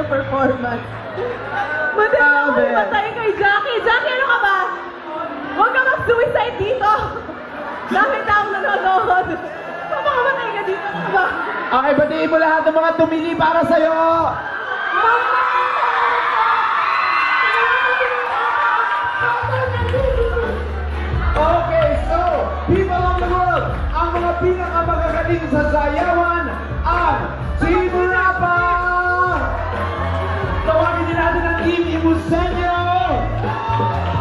performance. Madami ako patay kay Jackie. Jackie, ano ka ba? Huwag ka mag-suicide dito. Dami taong nanonood. Mapakamatay ka dito ka ba? Okay, batiin mo lahat ng mga tumili para sa'yo. Okay, so, people of the world, ang mga pinakamagagaling sa sayawan, ang Team Rapa! Tawagin din natin ang Team Imusenyo!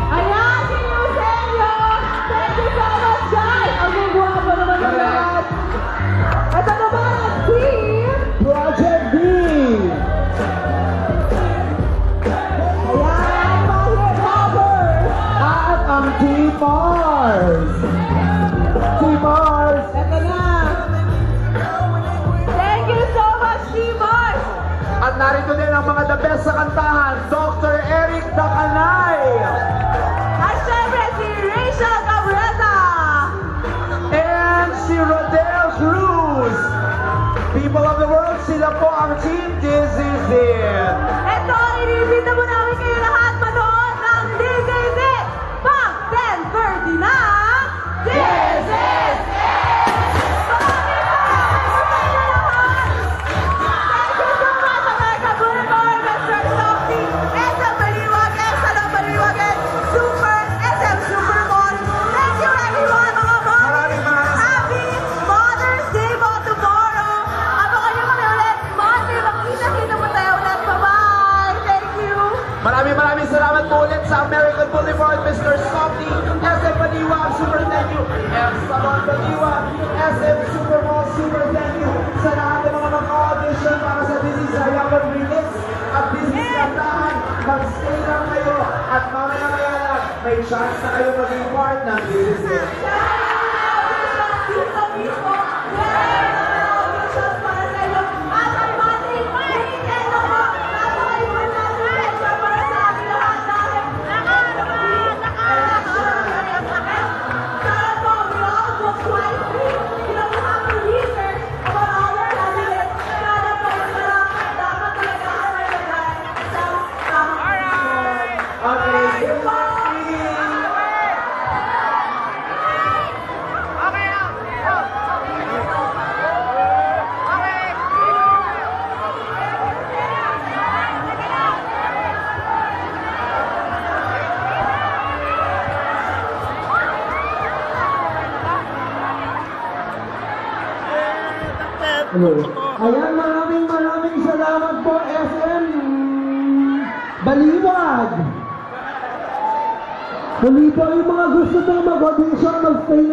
Ayan, Team Imusenyo! Thank you so much, guys! Ang guguwapo naman ng lahat! At ano ba ang Team Project B! Ayan, Power Powers! At ang Team Mars! Team Mars! Ito na! Thank you so much, Team Mars! At narito din ang mga the best sa kantahan, Dr. Eric Dacanay! At syempre, si Rachel Cabrera! And si Rodel Cruz! People of the world, sila po ang Team This Is It! Ito, inibita mo namin kayo lahat manood ng This Is It! Pang 10:30 na! This Is It! Maraming salamat sa inyo lahat! Thank you so much, America Boulevard, Mr. Softy, SM Baliwag, SM Baliwag, and Super, SM Supermall. Thank you everyone, mga mom! Maraming Happy Mother's Day po tomorrow! Abangan nyo kami ulit Monday. Magkita-kita po tayo ulit. Bye-bye! Thank you! Maraming salamat po ulit sa American Boulevard, Mr. Softy, SM Baliwag, super thank you, and Salon Baliwag, SM Supermall, super thank you sa lahat ng mga mag-audition para sa Disney Sayawan Remix at Disney Kantahan. Mag-stay lang kayo at mamaya-maya lang may chance na kayo maging part ng This Is It. Ayan, maraming salamat po, SM Baliwag. Muli po yung mga gusto na mag-audition, mag-stay